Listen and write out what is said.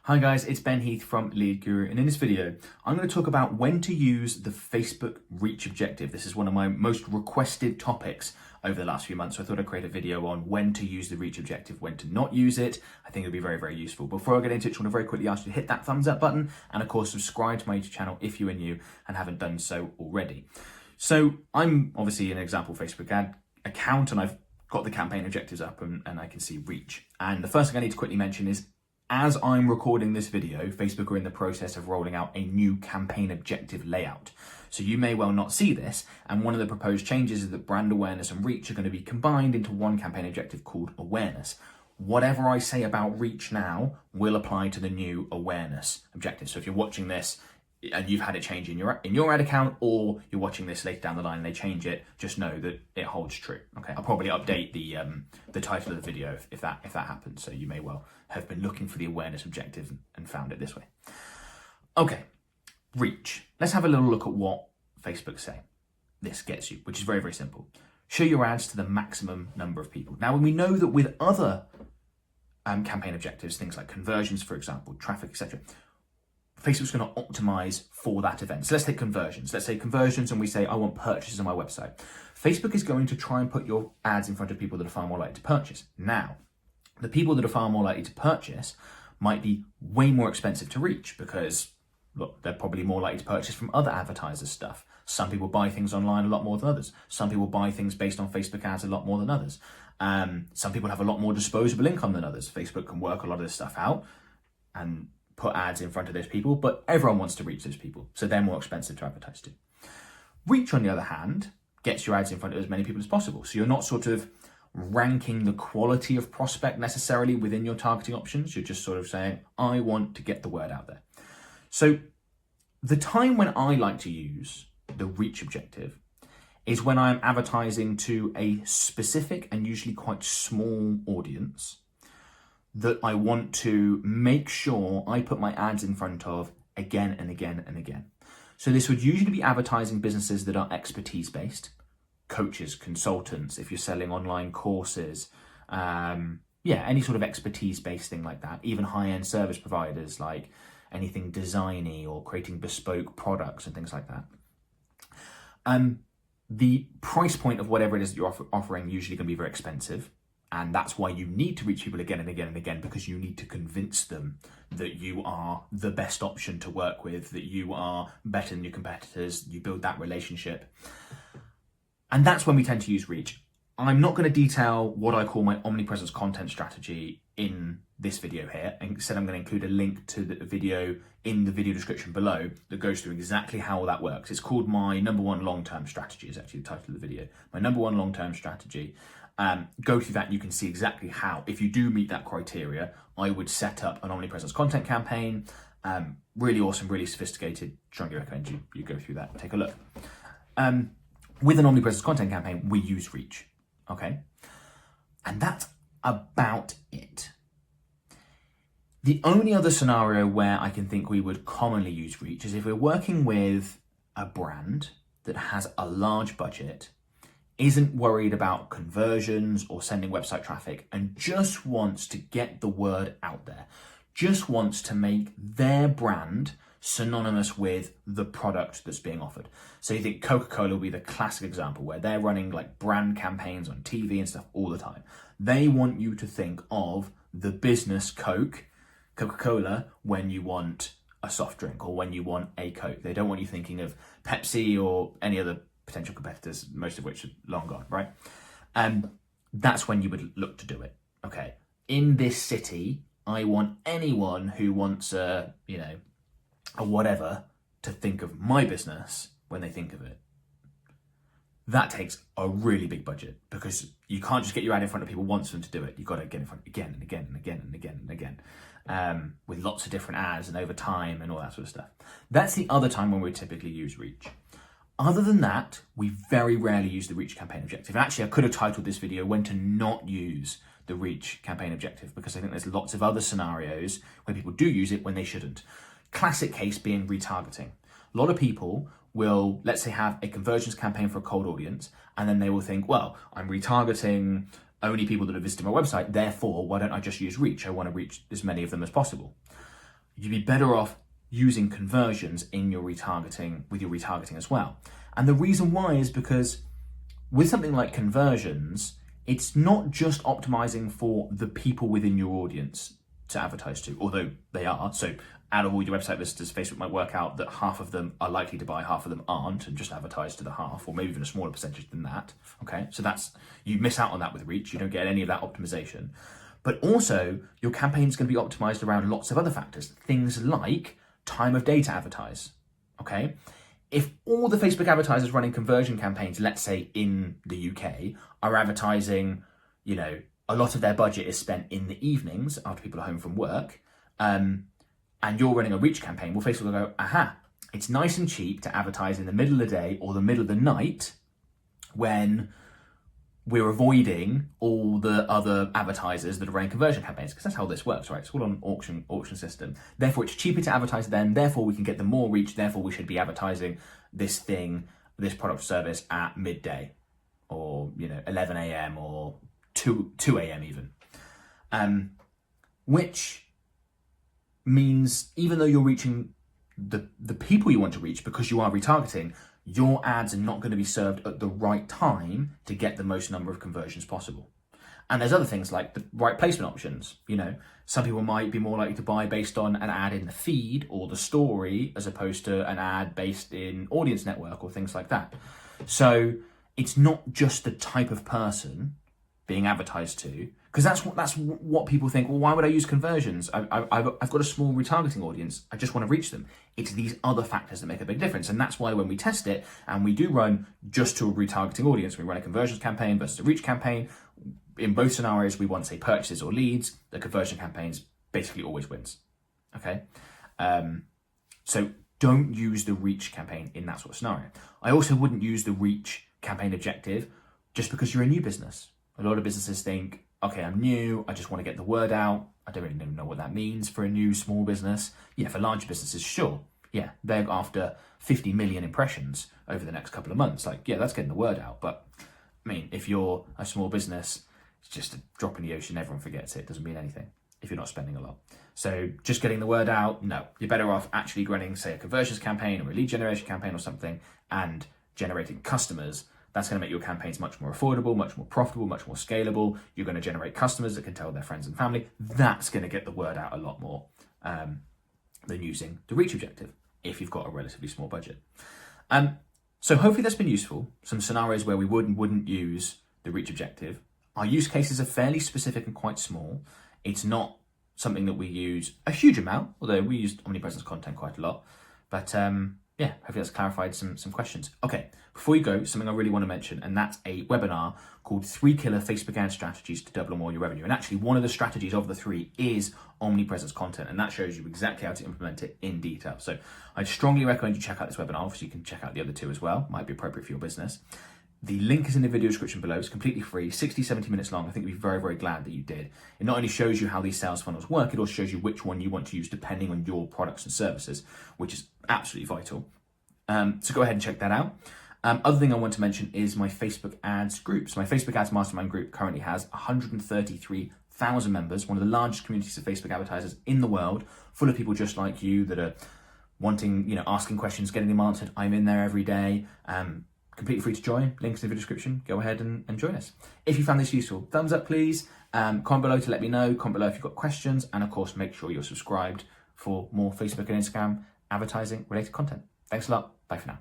Hi guys, it's Ben Heath from Lead Guru, and in this video, I'm going to talk about when to use the Facebook reach objective. This is one of my most requested topics over the last few months, so I thought I'd create a video on when to use the reach objective, when to not use it. I think it'll be very, very useful. Before I get into it, I want to very quickly ask you to hit that thumbs up button, and of course, subscribe to my YouTube channel if you are new and haven't done so already. So I'm obviously an example Facebook ad account, and I've got the campaign objectives up and I can see reach. And the first thing I need to quickly mention is, as I'm recording this video, Facebook are in the process of rolling out a new campaign objective layout. So you may well not see this, and one of the proposed changes is that brand awareness and reach are going to be combined into one campaign objective called awareness. Whatever I say about reach now will apply to the new awareness objective. So if you're watching this and you've had it change in your ad account, or you're watching this later down the line and they change it, just know that it holds true. Okay, I'll probably update the title of the video if that happens. So you may well have been looking for the awareness objective and found it this way. Okay, reach. Let's have a little look at what Facebook say this gets you, which is very, very simple. Show your ads to the maximum number of people. Now, we know that with other campaign objectives, things like conversions, for example, traffic, etc., Facebook's going to optimize for that event. So let's take conversions. Let's say conversions, and we say, I want purchases on my website. Facebook is going to try and put your ads in front of people that are far more likely to purchase. Now, the people that are far more likely to purchase might be way more expensive to reach because, look, they're probably more likely to purchase from other advertisers' stuff. Some people buy things online a lot more than others. Some people buy things based on Facebook ads a lot more than others. Some people have a lot more disposable income than others. Facebook can work a lot of this stuff out and put ads in front of those people, but everyone wants to reach those people, so they're more expensive to advertise to. Reach, on the other hand, gets your ads in front of as many people as possible. So you're not sort of ranking the quality of prospect necessarily within your targeting options. You're just sort of saying, I want to get the word out there. So the time when I like to use the reach objective is when I'm advertising to a specific and usually quite small audience that I want to make sure I put my ads in front of again and again and again. So this would usually be advertising businesses that are expertise based, coaches, consultants, if you're selling online courses, any sort of expertise based thing like that, even high-end service providers like anything designy or creating bespoke products and things like that. The price point of whatever it is that you're offering usually going to be very expensive. And that's why you need to reach people again and again and again, because you need to convince them that you are the best option to work with, that you are better than your competitors. You build that relationship. And that's when we tend to use reach. I'm not going to detail what I call my omnipresence content strategy in this video here. Instead, I'm going to include a link to the video in the video description below that goes through exactly how that works. It's called my number one long-term strategy, is actually the title of the video. My number one long-term strategy. Go through that, you can see exactly how, if you do meet that criteria, I would set up an omnipresence content campaign. Really awesome, really sophisticated. Strongly recommend you go through that and take a look. With an omnipresence content campaign, we use reach, okay? And that's about it. The only other scenario where I can think we would commonly use reach is if we're working with a brand that has a large budget, isn't worried about conversions or sending website traffic, and just wants to get the word out there, just wants to make their brand synonymous with the product that's being offered. So you think Coca-Cola will be the classic example where they're running like brand campaigns on TV and stuff all the time. They want you to think of the business Coca-Cola, when you want a soft drink or when you want a Coke. They don't want you thinking of Pepsi or any other potential competitors, most of which are long gone, right? That's when you would look to do it. Okay, in this city, I want anyone who wants a whatever to think of my business when they think of it. That takes a really big budget, because you can't just get your ad in front of people once for them to do it. You've got to get in front again and again and again and again and again, with lots of different ads and over time and all that sort of stuff. That's the other time when we typically use reach. Other than that, we very rarely use the reach campaign objective. And actually, I could have titled this video when to not use the reach campaign objective, because I think there's lots of other scenarios where people do use it when they shouldn't. Classic case being retargeting. A lot of people will, let's say, have a conversions campaign for a cold audience, and then they will think, well, I'm retargeting only people that have visited my website, therefore, why don't I just use reach? I want to reach as many of them as possible. you'd be better off using conversions in your retargeting, with your retargeting as well. And the reason why is because with something like conversions, it's not just optimizing for the people within your audience to advertise to, although they are. So out of all your website visitors, Facebook might work out that half of them are likely to buy, half of them aren't, and just advertise to the half, or maybe even a smaller percentage than that. Okay, so that's, you miss out on that with reach. You don't get any of that optimization. But also, your campaign is going to be optimized around lots of other factors, things like time of day to advertise. Okay, if all the Facebook advertisers running conversion campaigns, let's say in the UK, are advertising, you know, a lot of their budget is spent in the evenings after people are home from work, and you're running a reach campaign, well, Facebook will go, aha, it's nice and cheap to advertise in the middle of the day or the middle of the night when we're avoiding all the other advertisers that are running conversion campaigns, because that's how this works, right? It's all on auction system. Therefore, it's cheaper to advertise then, therefore we can get them more reach, therefore we should be advertising this thing, this product or service at midday, or, you know, 11 a.m. or 2 a.m. even. Which means even though you're reaching the people you want to reach because you are retargeting, your ads are not going to be served at the right time to get the most number of conversions possible. And there's other things like the right placement options. You know, some people might be more likely to buy based on an ad in the feed or the story as opposed to an ad based in audience network or things like that. So it's not just the type of person being advertised to, because that's what people think. Well, why would I use conversions? I've got a small retargeting audience. I just want to reach them. It's these other factors that make a big difference, and that's why when we test it and we do run just to a retargeting audience, we run a conversions campaign versus a reach campaign. In both scenarios, we want, say, purchases or leads. The conversion campaigns basically always wins. Okay, so don't use the reach campaign in that sort of scenario. I also wouldn't use the reach campaign objective just because you're a new business. A lot of businesses think, okay, I'm new, I just want to get the word out. I don't really know what that means for a new small business. Yeah, for large businesses, sure. Yeah, they're after 50 million impressions over the next couple of months. Like, yeah, that's getting the word out. But I mean, if you're a small business, it's just a drop in the ocean, everyone forgets it. It doesn't mean anything if you're not spending a lot. So just getting the word out, no. You're better off actually running, say, a conversions campaign or a lead generation campaign or something and generating customers. That's going to make your campaigns much more affordable, much more profitable, much more scalable. You're going to generate customers that can tell their friends and family. That's going to get the word out a lot more than using the reach objective if you've got a relatively small budget. So hopefully that's been useful. Some scenarios where we would and wouldn't use the reach objective. Our use cases are fairly specific and quite small. It's not something that we use a huge amount, although we use omnipresence content quite a lot. But yeah, hopefully that's clarified some questions. Okay, before we go, something I really want to mention, and that's a webinar called 3 Killer Facebook Ad Strategies to Double or More Your Revenue. And actually one of the strategies of the 3 is omnipresence content, and that shows you exactly how to implement it in detail. So I'd strongly recommend you check out this webinar. Obviously you can check out the other 2 as well, might be appropriate for your business. The link is in the video description below. It's completely free, 60, 70 minutes long. I think you'd be very, very glad that you did. It not only shows you how these sales funnels work, it also shows you which one you want to use depending on your products and services, which is absolutely vital. So go ahead and check that out. Other thing I want to mention is my Facebook ads group. So my Facebook ads mastermind group currently has 133,000 members, one of the largest communities of Facebook advertisers in the world, full of people just like you that are wanting, you know, asking questions, getting them answered. I'm in there every day. Completely free to join. Links in the video description. Go ahead and join us. If you found this useful, thumbs up, please. Comment below to let me know. Comment below if you've got questions. And of course, make sure you're subscribed for more Facebook and Instagram advertising related content. Thanks a lot. Bye for now.